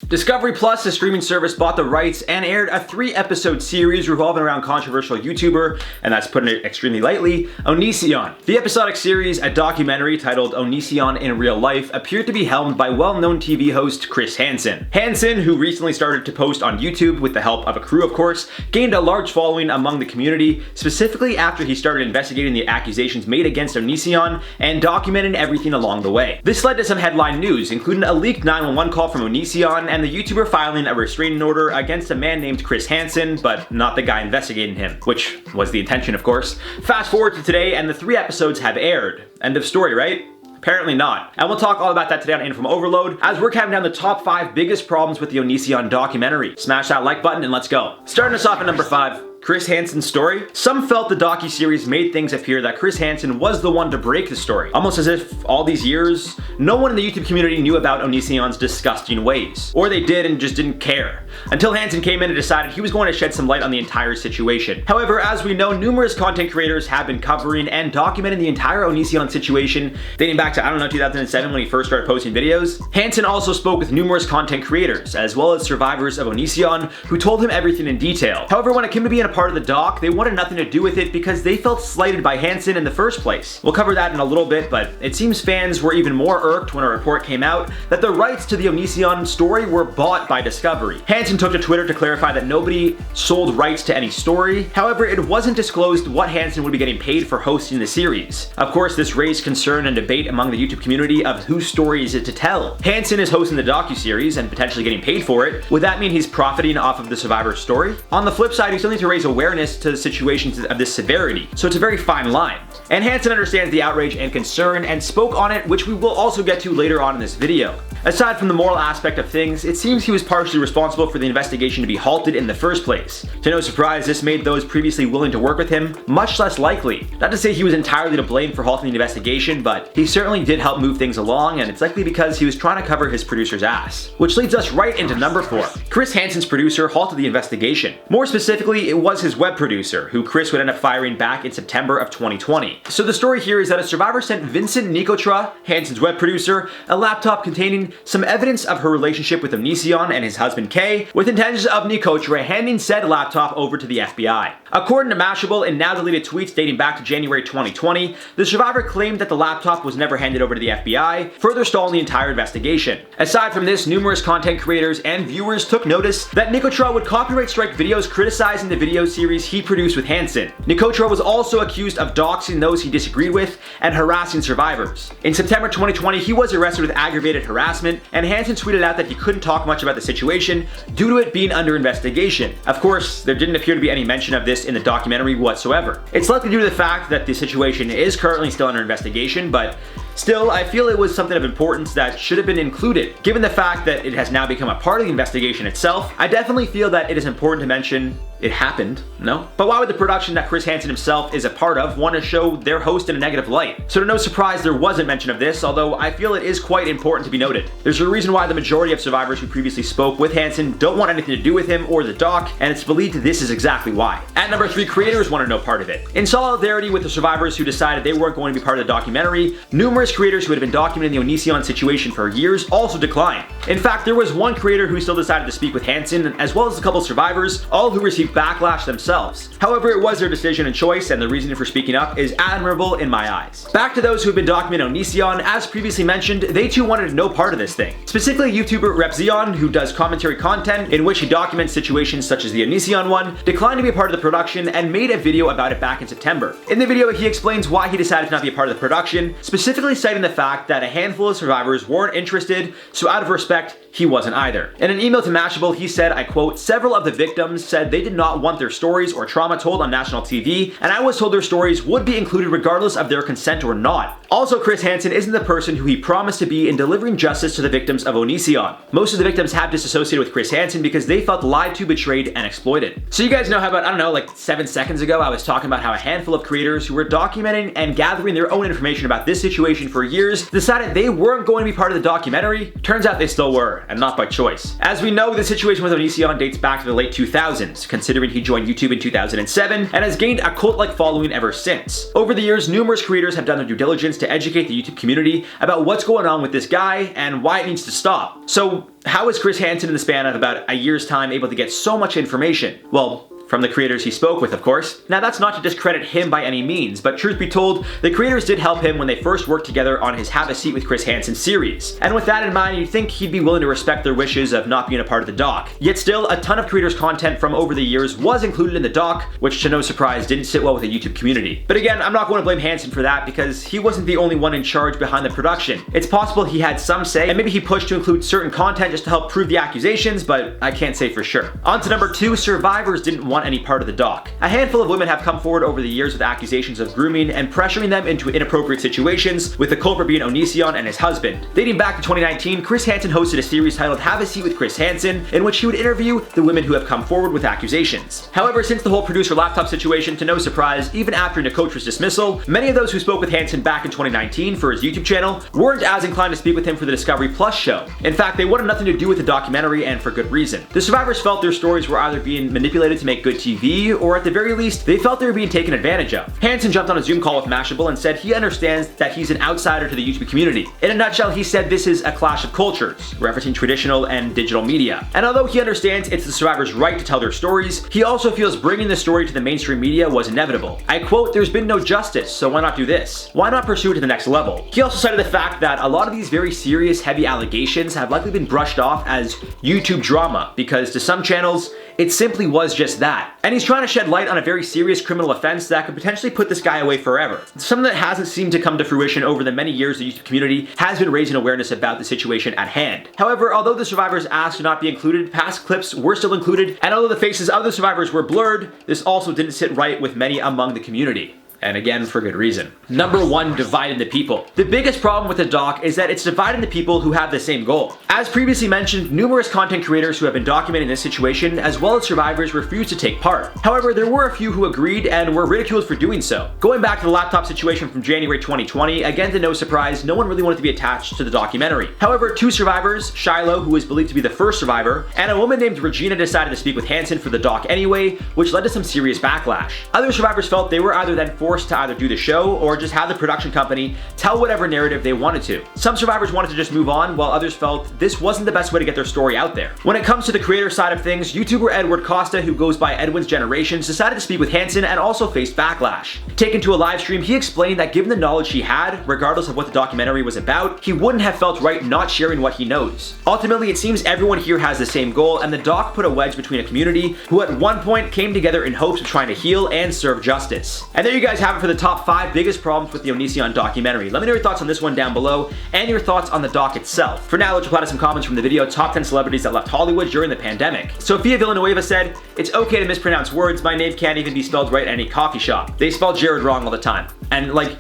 Discovery Plus, the streaming service, bought the rights and aired a 3-episode series revolving around controversial YouTuber, and that's putting it extremely lightly, Onision. The episodic series, a documentary titled Onision in Real Life, appeared to be helmed by well-known TV host Chris Hansen. Hansen, who recently started to post on YouTube with the help of a crew of course, gained a large following among the community, specifically after he started investigating the accusations made against Onision and documenting everything along the way. This led to some headline news, including a leaked 911 call from Onision and the YouTuber filing a restraining order against a man named Chris Hansen, but not the guy investigating him, which was the intention, of course. Fast forward to today and the 3 episodes have aired. End of story, right? Apparently not. And we'll talk all about that today on InformOverload as we're counting down the top 5 biggest problems with the Onision documentary. Smash that like button and let's go. Starting us off at number 5. Chris Hansen's story? Some felt the docuseries made things appear that Chris Hansen was the one to break the story, almost as if all these years, no one in the YouTube community knew about Onision's disgusting ways. Or they did and just didn't care. Until Hansen came in and decided he was going to shed some light on the entire situation. However, as we know, numerous content creators have been covering and documenting the entire Onision situation, dating back to, 2007 when he first started posting videos. Hansen also spoke with numerous content creators, as well as survivors of Onision, who told him everything in detail. However, when it came to being a part of the doc, they wanted nothing to do with it because they felt slighted by Hansen in the first place. We'll cover that in a little bit, but it seems fans were even more irked when a report came out that the rights to the Onision story were bought by Discovery. Hansen took to Twitter to clarify that nobody sold rights to any story. However, it wasn't disclosed what Hansen would be getting paid for hosting the series. Of course, this raised concern and debate among the YouTube community of whose story is it to tell. Hansen is hosting the docuseries and potentially getting paid for it. Would that mean he's profiting off of the survivor's story? On the flip side, he still needs to raise awareness to the situations of this severity, so it's a very fine line. And Hansen understands the outrage and concern and spoke on it, which we will also get to later on in this video. Aside from the moral aspect of things, it seems he was partially responsible for the investigation to be halted in the first place. To no surprise, this made those previously willing to work with him much less likely. Not to say he was entirely to blame for halting the investigation, but he certainly did help move things along, and it's likely because he was trying to cover his producer's ass. Which leads us right into number 4. Chris Hansen's producer halted the investigation. More specifically, it was his web producer, who Chris would end up firing back in September of 2020. So the story here is that a survivor sent Vincent Nikotro, Hansen's web producer, a laptop containing some evidence of her relationship with Onision and his husband Kay, with intentions of Nikotro handing said laptop over to the FBI. According to Mashable, in now deleted tweets dating back to January 2020, the survivor claimed that the laptop was never handed over to the FBI, further stalling the entire investigation. Aside from this, numerous content creators and viewers took notice that Nikotro would copyright strike videos criticizing the video series he produced with Hansen. Nikotro was also accused of doxing those he disagreed with and harassing survivors. In September 2020, he was arrested with aggravated harassment, and Hansen tweeted out that he couldn't talk much about the situation due to it being under investigation. Of course, there didn't appear to be any mention of this in the documentary whatsoever. It's likely due to the fact that the situation is currently still under investigation, but still, I feel it was something of importance that should have been included. Given the fact that it has now become a part of the investigation itself, I definitely feel that it is important to mention it happened, no? But why would the production that Chris Hansen himself is a part of want to show their host in a negative light? So to no surprise, there wasn't mention of this, although I feel it is quite important to be noted. There's a reason why the majority of survivors who previously spoke with Hansen don't want anything to do with him or the doc, and it's believed this is exactly why. At number 3, creators wanted no part of it. In solidarity with the survivors who decided they weren't going to be part of the documentary, numerous creators who had been documenting the Onision situation for years also declined. In fact, there was one creator who still decided to speak with Hansen, as well as a couple survivors, all who received backlash themselves. However, it was their decision and choice, and the reason for speaking up is admirable in my eyes. Back to those who have been documenting Onision, as previously mentioned, they too wanted no part of this thing. Specifically, YouTuber Repzion, who does commentary content in which he documents situations such as the Onision one, declined to be a part of the production and made a video about it back in September. In the video, he explains why he decided to not be a part of the production, specifically citing the fact that a handful of survivors weren't interested, so out of respect, he wasn't either. In an email to Mashable, he said, I quote, "Several of the victims said they did not want their stories or trauma told on national TV, and I was told their stories would be included regardless of their consent or not." Also, Chris Hansen isn't the person who he promised to be in delivering justice to the victims of Onision. Most of the victims have disassociated with Chris Hansen because they felt lied to, betrayed, and exploited. So you guys know how about, like 7 seconds ago, I was talking about how a handful of creators who were documenting and gathering their own information about this situation for years decided they weren't going to be part of the documentary? Turns out they still were, and not by choice. As we know, the situation with Onision dates back to the late 2000s, considering he joined YouTube in 2007 and has gained a cult-like following ever since. Over the years, numerous creators have done their due diligence to educate the YouTube community about what's going on with this guy and why it needs to stop. So how is Chris Hansen in the span of about a year's time able to get so much information? Well, from the creators he spoke with, of course. Now that's not to discredit him by any means, but truth be told, the creators did help him when they first worked together on his Have a Seat with Chris Hansen series. And with that in mind, you'd think he'd be willing to respect their wishes of not being a part of the doc. Yet still, a ton of creators' content from over the years was included in the doc, which to no surprise didn't sit well with the YouTube community. But again, I'm not going to blame Hansen for that because he wasn't the only one in charge behind the production. It's possible he had some say, and maybe he pushed to include certain content just to help prove the accusations, but I can't say for sure. On to number 2, survivors didn't want any part of the doc. A handful of women have come forward over the years with accusations of grooming and pressuring them into inappropriate situations, with the culprit being Onision and his husband. Dating back to 2019, Chris Hansen hosted a series titled Have a Seat with Chris Hansen, in which he would interview the women who have come forward with accusations. However, since the whole producer laptop situation, to no surprise, even after Nikotro's dismissal, many of those who spoke with Hansen back in 2019 for his YouTube channel weren't as inclined to speak with him for the Discovery Plus show. In fact, they wanted nothing to do with the documentary, and for good reason. The survivors felt their stories were either being manipulated to make good TV, or at the very least, they felt they were being taken advantage of. Hansen jumped on a Zoom call with Mashable and said he understands that he's an outsider to the YouTube community. In a nutshell, he said this is a clash of cultures, referencing traditional and digital media. And although he understands it's the survivors' right to tell their stories, he also feels bringing the story to the mainstream media was inevitable. I quote, "There's been no justice, so why not do this? Why not pursue it to the next level?" He also cited the fact that a lot of these very serious, heavy allegations have likely been brushed off as YouTube drama, because to some channels, it simply was just that. And he's trying to shed light on a very serious criminal offense that could potentially put this guy away forever. Something that hasn't seemed to come to fruition over the many years the YouTube community has been raising awareness about the situation at hand. However, although the survivors asked to not be included, past clips were still included, and although the faces of the survivors were blurred, this also didn't sit right with many among the community. And again, for good reason. Number 1, dividing the people. The biggest problem with the doc is that it's dividing the people who have the same goal. As previously mentioned, numerous content creators who have been documenting this situation, as well as survivors, refused to take part. However, there were a few who agreed and were ridiculed for doing so. Going back to the laptop situation from January 2020, again to no surprise, no one really wanted to be attached to the documentary. However, 2 survivors, Shiloh, who was believed to be the first survivor, and a woman named Regina decided to speak with Hansen for the doc anyway, which led to some serious backlash. Other survivors felt they were either then forced to either do the show or just have the production company tell whatever narrative they wanted to. Some survivors wanted to just move on, while others felt this wasn't the best way to get their story out there. When it comes to the creator side of things, YouTuber Edward Costa, who goes by Edwin's Generations, decided to speak with Hansen and also faced backlash. Taken to a live stream, he explained that given the knowledge he had, regardless of what the documentary was about, he wouldn't have felt right not sharing what he knows. Ultimately, it seems everyone here has the same goal, and the doc put a wedge between a community who at one point came together in hopes of trying to heal and serve justice. And there you guys have it for the top 5 biggest problems with the Onision documentary. Let me know your thoughts on this one down below and your thoughts on the doc itself. For now, let's reply to some comments from the video, top 10 celebrities that left Hollywood during the pandemic. Sophia Villanueva said, "It's okay to mispronounce words. My name can't even be spelled right at any coffee shop. They spell Jared wrong all the time." And like,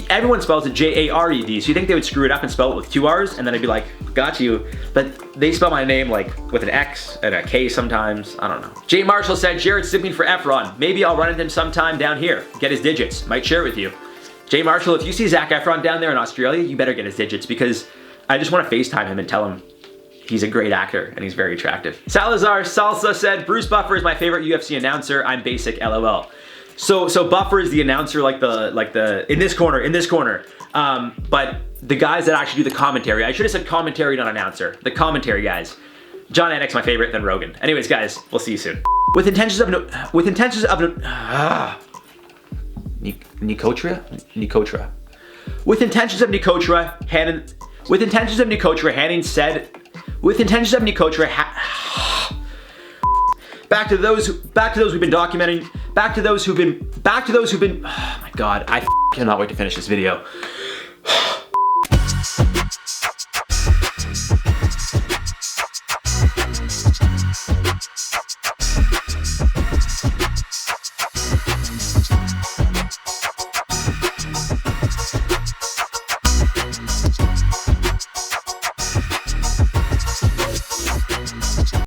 everyone spells it Jared, so you think they would screw it up and spell it with 2 R's, and then I'd be like, got you. But they spell my name like with an X and a K sometimes. I don't know. Jay Marshall said, "Jared's simping for Efron. Maybe I'll run into him sometime down here. Get his digits. Might share it with you." Jay Marshall, if you see Zac Efron down there in Australia, you better get his digits, because I just want to FaceTime him and tell him he's a great actor and he's very attractive. Salazar Salsa said, "Bruce Buffer is my favorite UFC announcer. I'm basic, LOL." So Buffer is the announcer, like the in this corner. But the guys that actually do the commentary, I should have said commentary, not announcer. The commentary guys. John Anik's my favorite, then Rogan. Anyways, guys, we'll see you soon. With intentions of Nikotra, With intentions of Nikotra, Hansen said, back to those who've been documenting, oh my god, I cannot wait to finish this video.